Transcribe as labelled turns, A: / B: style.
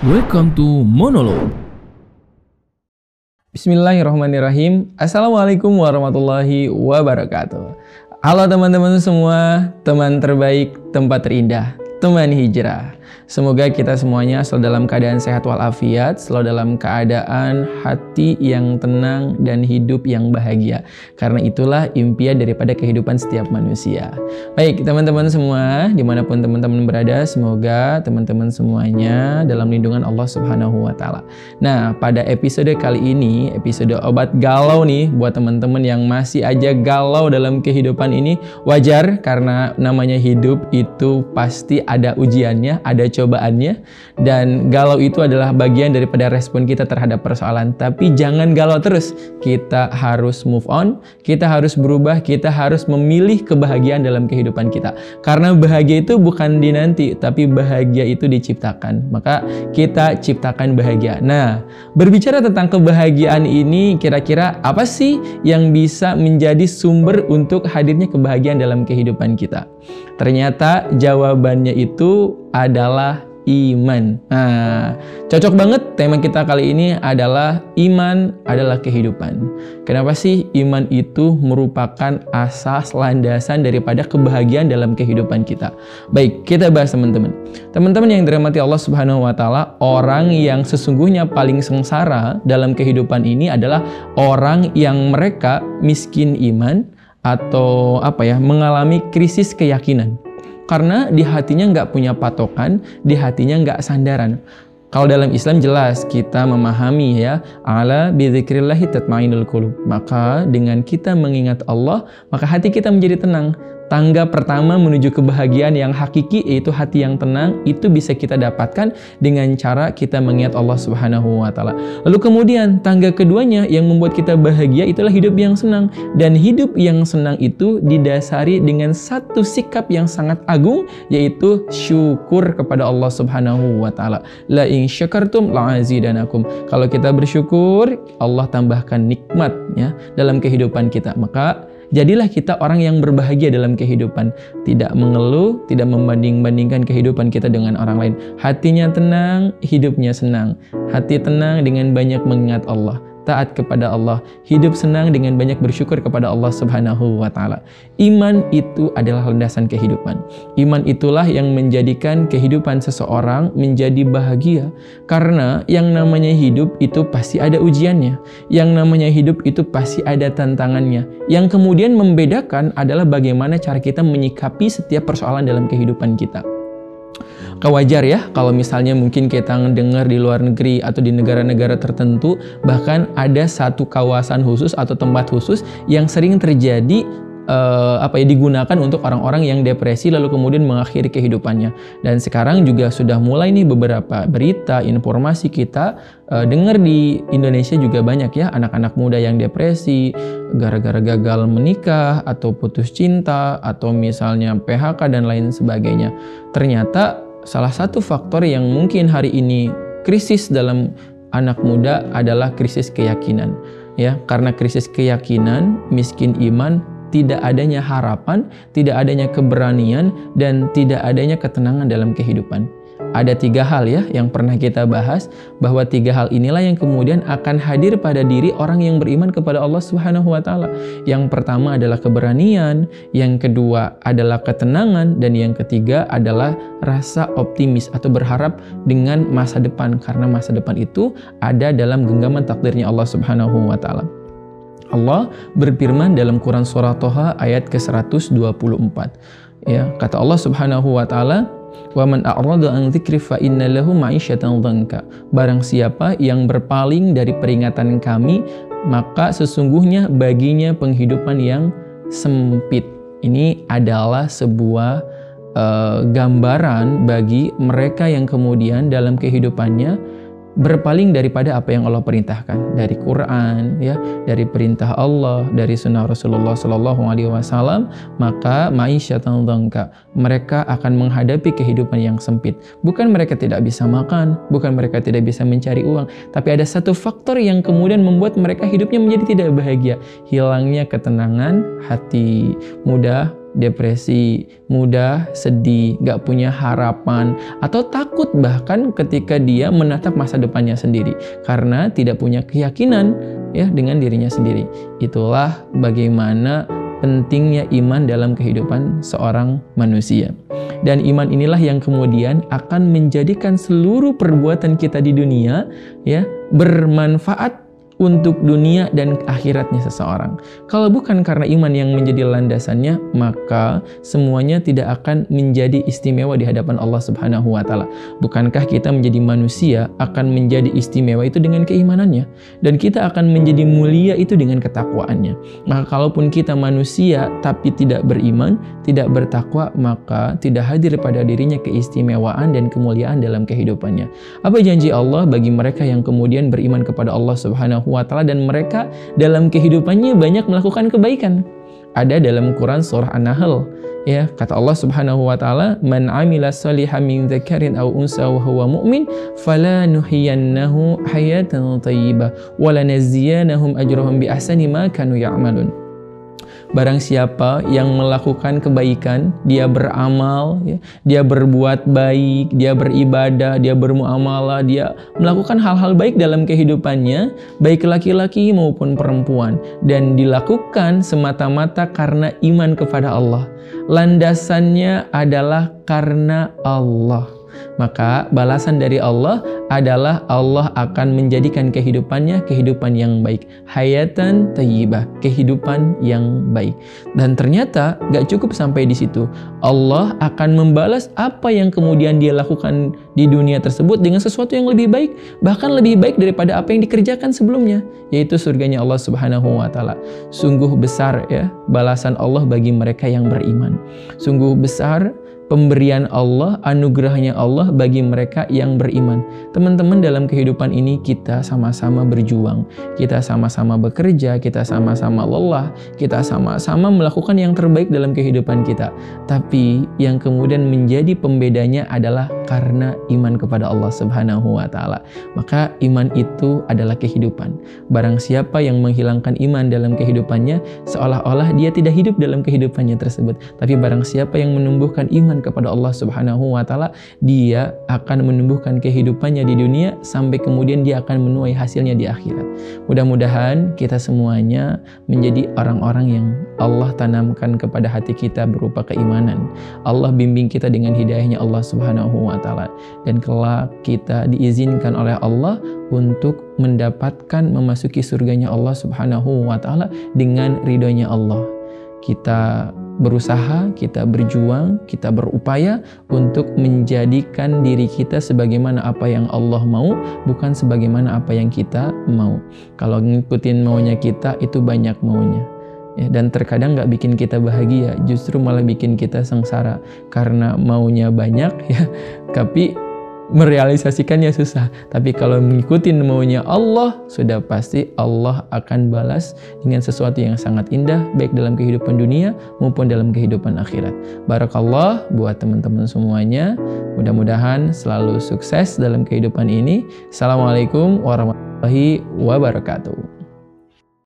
A: Welcome to Monolog.
B: Bismillahirrahmanirrahim. Assalamualaikum warahmatullahi wabarakatuh. Halo teman-teman semua, teman terbaik, tempat terindah, teman hijrah. Semoga kita semuanya selalu dalam keadaan sehat walafiat, selalu dalam keadaan hati yang tenang dan hidup yang bahagia. Karena itulah impian daripada kehidupan setiap manusia. Baik teman-teman semua, dimanapun teman-teman berada, semoga teman-teman semuanya dalam lindungan Allah Subhanahu wa Ta'ala. Nah, pada episode kali ini, episode obat galau nih, buat teman-teman yang masih aja galau dalam kehidupan ini, wajar karena namanya hidup itu pasti ada ujiannya, ada cobaannya, dan galau itu adalah bagian daripada respon kita terhadap persoalan. Tapi jangan galau terus, kita harus move on, kita harus berubah, kita harus memilih kebahagiaan dalam kehidupan kita. Karena bahagia itu bukan dinanti, tapi bahagia itu diciptakan. Maka kita ciptakan bahagia. Nah, berbicara tentang kebahagiaan ini, kira-kira apa sih yang bisa menjadi sumber untuk hadirnya kebahagiaan dalam kehidupan kita? Ternyata jawabannya itu adalah iman. Nah, cocok banget tema kita kali ini adalah iman adalah kehidupan. Kenapa sih iman itu merupakan asas landasan daripada kebahagiaan dalam kehidupan kita? Baik, kita bahas teman-teman. Teman-teman yang dirahmati Allah Subhanahu wa Ta'ala, orang yang sesungguhnya paling sengsara dalam kehidupan ini adalah orang yang mereka miskin iman atau mengalami krisis keyakinan. Karena di hatinya nggak punya patokan, di hatinya nggak sandaran. Kalau dalam Islam jelas kita memahami ya, ala bidzikrillahi tatma'innul qulub. Maka dengan kita mengingat Allah, maka hati kita menjadi tenang. Tangga pertama menuju kebahagiaan yang hakiki, yaitu hati yang tenang, itu bisa kita dapatkan dengan cara kita mengingat Allah Subhanahu wa Ta'ala. Lalu kemudian tangga keduanya yang membuat kita bahagia itulah hidup yang senang. Dan hidup yang senang itu didasari dengan satu sikap yang sangat agung, yaitu syukur kepada Allah Subhanahu wa Ta'ala. La in syakartum la'azidanakum. Kalau kita bersyukur, Allah tambahkan nikmatnya dalam kehidupan kita. Maka jadilah kita orang yang berbahagia dalam kehidupan. Tidak mengeluh, tidak membanding-bandingkan kehidupan kita dengan orang lain. Hatinya tenang, hidupnya senang. Hati tenang dengan banyak mengingat Allah, taat kepada Allah, hidup senang dengan banyak bersyukur kepada Allah Subhanahu wa Ta'ala. Iman itu adalah landasan kehidupan. Iman itulah yang menjadikan kehidupan seseorang menjadi bahagia. Karena yang namanya hidup itu pasti ada ujiannya. Yang namanya hidup itu pasti ada tantangannya. Yang kemudian membedakan adalah bagaimana cara kita menyikapi setiap persoalan dalam kehidupan kita. Wajar ya kalau misalnya mungkin kita dengar di luar negeri atau di negara-negara tertentu, bahkan ada satu kawasan khusus atau tempat khusus yang sering terjadi digunakan untuk orang-orang yang depresi lalu kemudian mengakhiri kehidupannya. Dan sekarang juga sudah mulai nih beberapa berita, informasi kita dengar di Indonesia juga banyak ya anak-anak muda yang depresi gara-gara gagal menikah atau putus cinta atau misalnya PHK dan lain sebagainya. Ternyata salah satu faktor yang mungkin hari ini krisis dalam anak muda adalah krisis keyakinan. Ya, karena krisis keyakinan, miskin iman, tidak adanya harapan, tidak adanya keberanian, dan tidak adanya ketenangan dalam kehidupan. Ada 3 hal ya yang pernah kita bahas, bahwa 3 hal inilah yang kemudian akan hadir pada diri orang yang beriman kepada Allah Subhanahu wa Ta'ala. Yang pertama adalah keberanian, yang kedua adalah ketenangan, dan yang ketiga adalah rasa optimis atau berharap dengan masa depan, karena masa depan itu ada dalam genggaman takdirnya Allah Subhanahu wa Ta'ala. Allah berfirman dalam Quran surah Toha ayat ke-124. Ya, kata Allah Subhanahu wa Ta'ala, "Wa man a'rada an dzikri fa inna lahu ma'isyatan dhanka." Barang siapa yang berpaling dari peringatan kami, maka sesungguhnya baginya penghidupan yang sempit. Ini adalah sebuah gambaran bagi mereka yang kemudian dalam kehidupannya berpaling daripada apa yang Allah perintahkan dari Quran, ya, dari perintah Allah, dari sunnah Rasulullah SAW, maka ma'isyatan dhanka, mereka akan menghadapi kehidupan yang sempit. Bukan mereka tidak bisa makan, bukan mereka tidak bisa mencari uang, tapi ada satu faktor yang kemudian membuat mereka hidupnya menjadi tidak bahagia, hilangnya ketenangan hati. Mudah depresi mudah, sedih, gak punya harapan, atau takut bahkan ketika dia menatap masa depannya sendiri karena tidak punya keyakinan ya dengan dirinya sendiri. Itulah bagaimana pentingnya iman dalam kehidupan seorang manusia. Dan iman inilah yang kemudian akan menjadikan seluruh perbuatan kita di dunia ya bermanfaat untuk dunia dan akhiratnya seseorang. Kalau bukan karena iman yang menjadi landasannya, maka semuanya tidak akan menjadi istimewa di hadapan Allah Subhanahu wa taala. Bukankah kita menjadi manusia akan menjadi istimewa itu dengan keimanannya, dan kita akan menjadi mulia itu dengan ketakwaannya. Maka kalaupun kita manusia tapi tidak beriman, tidak bertakwa, maka tidak hadir pada dirinya keistimewaan dan kemuliaan dalam kehidupannya. Apa janji Allah bagi mereka yang kemudian beriman kepada Allah Subhanahu wa taala dan mereka dalam kehidupannya banyak melakukan kebaikan? Ada dalam Quran surah An-Nahl ya, kata Allah Subhanahu wa taala, "Man 'amila shalihan min dzakarin aw unsa wa huwa mu'min falanuhyiyannahu hayatan thayyibah wa lanajziyanahum ajrahum bi ahsani ma kanu ya'malun." Barang siapa yang melakukan kebaikan, dia beramal, ya, dia berbuat baik, dia beribadah, dia bermuamalah, dia melakukan hal-hal baik dalam kehidupannya, baik laki-laki maupun perempuan, dan dilakukan semata-mata karena iman kepada Allah. Landasannya adalah karena Allah. Maka balasan dari Allah adalah Allah akan menjadikan kehidupannya kehidupan yang baik, hayatan thayyibah, kehidupan yang baik. Dan ternyata gak cukup sampai di situ. Allah akan membalas apa yang kemudian dia lakukan di dunia tersebut dengan sesuatu yang lebih baik, bahkan lebih baik daripada apa yang dikerjakan sebelumnya, yaitu surganya Allah Subhanahu wa taala. Sungguh besar ya balasan Allah bagi mereka yang beriman. Sungguh besar pemberian Allah, anugerahnya Allah bagi mereka yang beriman. Teman-teman, dalam kehidupan ini kita sama-sama berjuang, kita sama-sama bekerja, kita sama-sama lelah, kita sama-sama melakukan yang terbaik dalam kehidupan kita. Tapi yang kemudian menjadi pembedanya adalah karena iman kepada Allah Subhanahu wa taala. Maka iman itu adalah kehidupan. Barang siapa yang menghilangkan iman dalam kehidupannya, seolah-olah dia tidak hidup dalam kehidupannya tersebut. Tapi barang siapa yang menumbuhkan iman kepada Allah Subhanahu wa taala, dia akan menumbuhkan kehidupannya di dunia sampai kemudian dia akan menuai hasilnya di akhirat. Mudah-mudahan kita semuanya menjadi orang-orang yang Allah tanamkan kepada hati kita berupa keimanan. Allah bimbing kita dengan hidayahnya Allah Subhanahu wa taala, dan kelak kita diizinkan oleh Allah untuk mendapatkan memasuki surganya Allah Subhanahu wa taala dengan ridhonya Allah. Kita berusaha, kita berjuang, kita berupaya untuk menjadikan diri kita sebagaimana apa yang Allah mau, bukan sebagaimana apa yang kita mau. Kalau ngikutin maunya kita, itu banyak maunya. Ya, dan terkadang nggak bikin kita bahagia, justru malah bikin kita sengsara karena maunya banyak ya, tapi merealisasikannya susah. Tapi kalau mengikuti maunya Allah, sudah pasti Allah akan balas dengan sesuatu yang sangat indah, baik dalam kehidupan dunia maupun dalam kehidupan akhirat. Barakallah buat teman-teman semuanya. Mudah-mudahan selalu sukses dalam kehidupan ini. Assalamualaikum warahmatullahi wabarakatuh.